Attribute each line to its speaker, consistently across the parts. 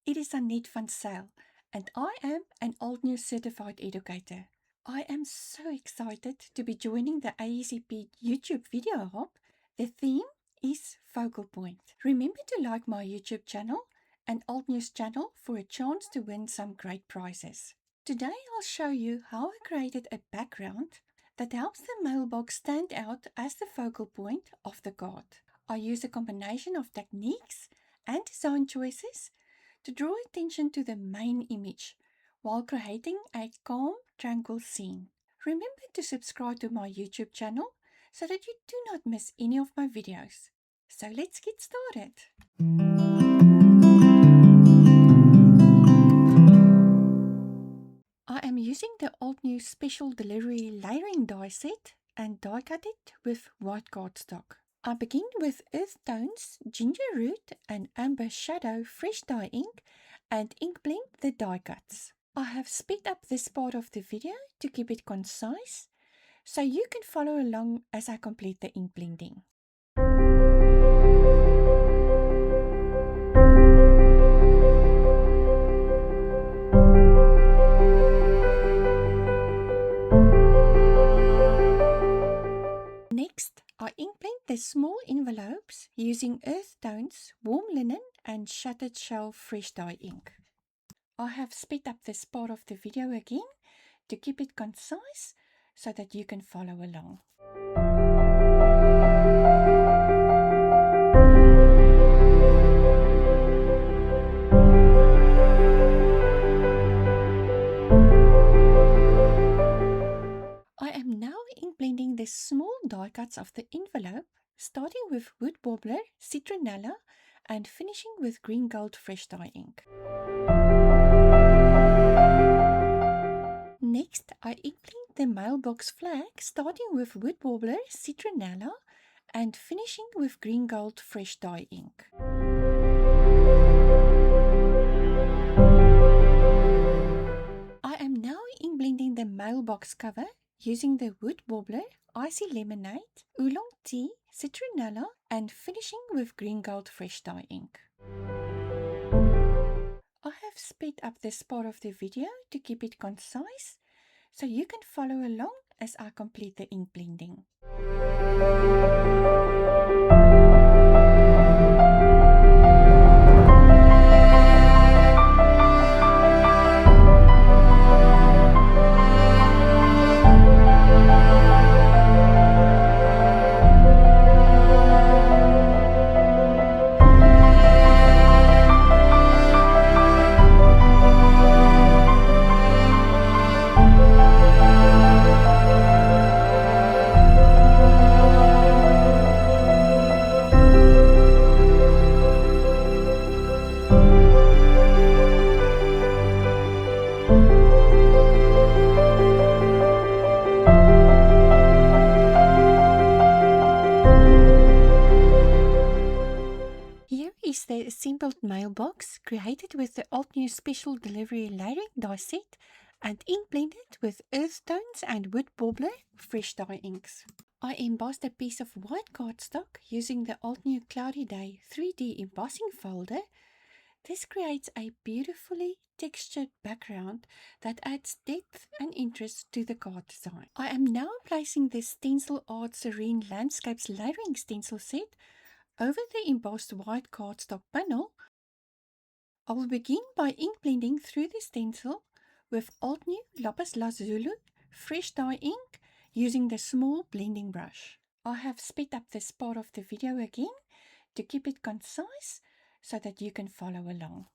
Speaker 1: It is Annette van Zyl, and I am an Old News certified educator. I am so excited to be joining the AECP YouTube video hub. The theme is Focal Point. Remember to like my YouTube channel and Old News channel for a chance to win some great prizes. Today I'll show you how I created a background that helps the mailbox stand out as the focal point of the card. I use a combination of techniques and design choices to draw attention to the main image while creating a calm, tranquil scene. Remember to subscribe to my YouTube channel so that you do not miss any of my videos. So let's get started. I am using the Old News Special Delivery layering die set and die cut it with white cardstock. I begin with Earth Tones, Ginger Root and Amber Shadow fresh dye ink and ink blend the die cuts. I have sped up this part of the video to keep it concise so you can follow along as I complete the ink blending. Next, I ink blend the small envelopes using Earth Tones, Warm Linen and Shattered Shell fresh dye ink. I have sped up this part of the video again to keep it concise so that you can follow along. I am now ink blending the small die cuts of the envelope, starting with Wood Warbler, Citronella and finishing with Green Gold fresh dye ink. Next, I ink blend the mailbox flag, starting with Wood Warbler, Citronella and finishing with Green Gold fresh dye ink. I am now ink blending the mailbox cover using the Wood Warbler, Icy Lemonade, Oolong Tea, Citronella and finishing with Green Gold fresh dye ink. I have sped up this part of the video to keep it concise so you can follow along as I complete the ink blending. Here is the assembled mailbox created with the Old News Special Delivery layering die set and ink blended with Earth Tones and Wood Warbler fresh dye inks. I embossed a piece of white cardstock using the Old New Cloudy Day 3D embossing folder. This creates a beautifully textured background that adds depth and interest to the card design. I am now placing the Stencil Art Serene Landscapes layering stencil set over the embossed white cardstock panel. I will begin by ink blending through the stencil with Old New Lapis Lazuli fresh dye ink using the small blending brush. I have sped up this part of the video again to keep it concise so that you can follow along.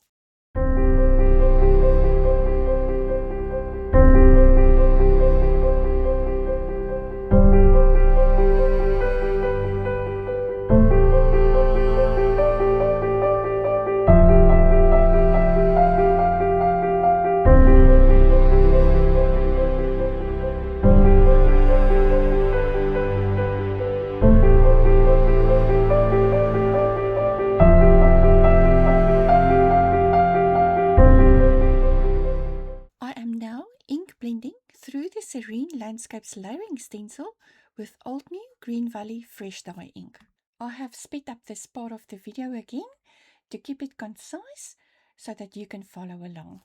Speaker 1: I am now ink blending through the Serene Landscapes layering stencil with Old New Green Valley fresh dye ink. I have sped up this part of the video again to keep it concise so that you can follow along.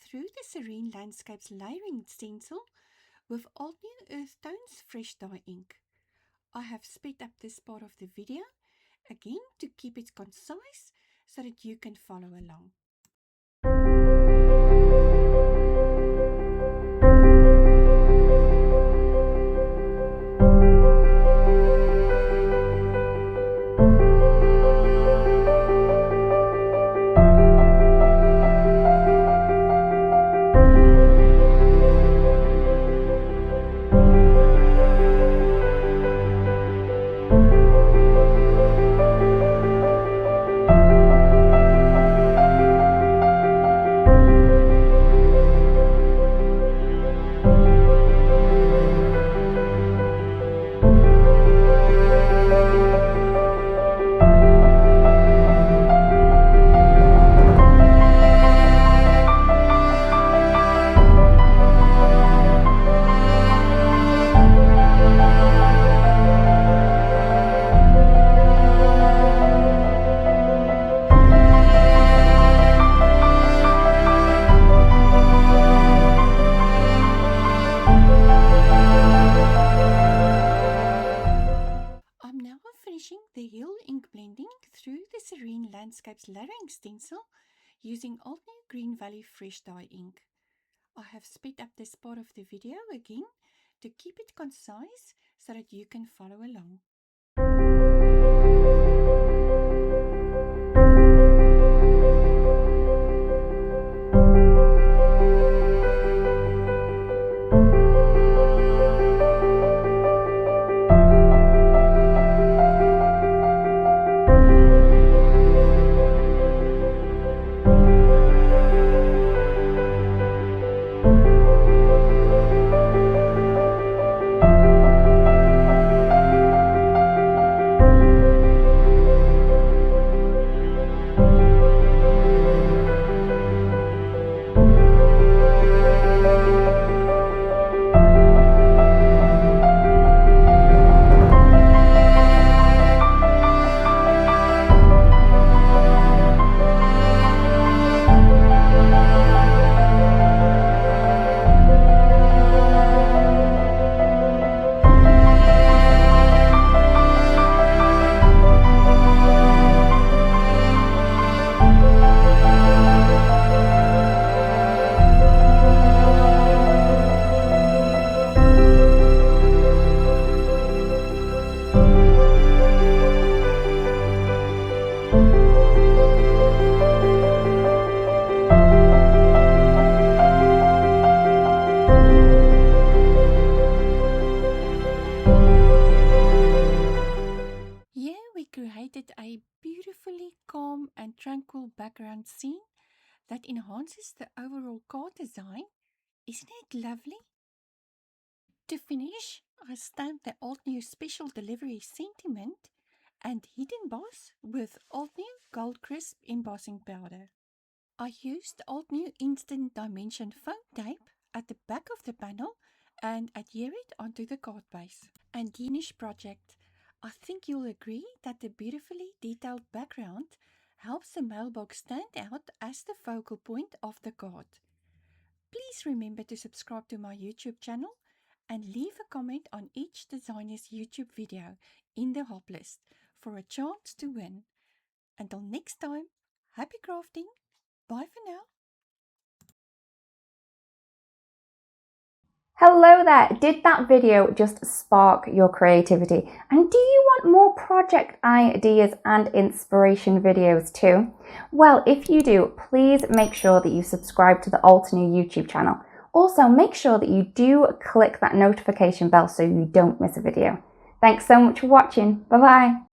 Speaker 1: Through the Serene Landscapes layering stencil with Old New Earth Tones Fresh Dye ink. I have sped up this part of the video again to keep it concise so that you can follow along. The Hill ink blending through the Serene Landscapes layering stencil using Old New Green Valley Fresh Dye ink. I have sped up this part of the video again to keep it concise so that you can follow along. created a beautifully calm and tranquil background scene that enhances the overall card design. Isn't it lovely? To finish, I stamped the Old New Special Delivery Sentiment and Hidden Boss with Old New Gold Crisp embossing powder. I used Old New Instant Dimension foam tape at the back of the panel and adhere it onto the card base. And finished project. I think you'll agree that the beautifully detailed background helps the mailbox stand out as the focal point of the card. Please remember to subscribe to my YouTube channel and leave a comment on each designer's YouTube video in the hop list for a chance to win. Until next time, happy crafting! Bye for now.
Speaker 2: Hello there! Did that video just spark your creativity? And do you want more project ideas and inspiration videos too? Well, if you do, please make sure that you subscribe to the Altenew YouTube channel. Also, make sure that you do click that notification bell so you don't miss a video. Thanks so much for watching. Bye bye!